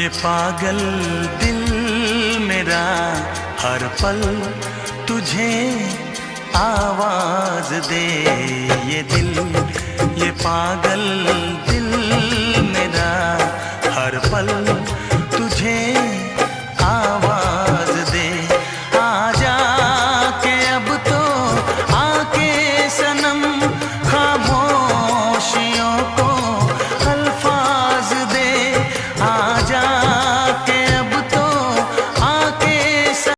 ये पागल दिल मेरा हर पल तुझे आवाज दे। ये दिल, ये पागल दिल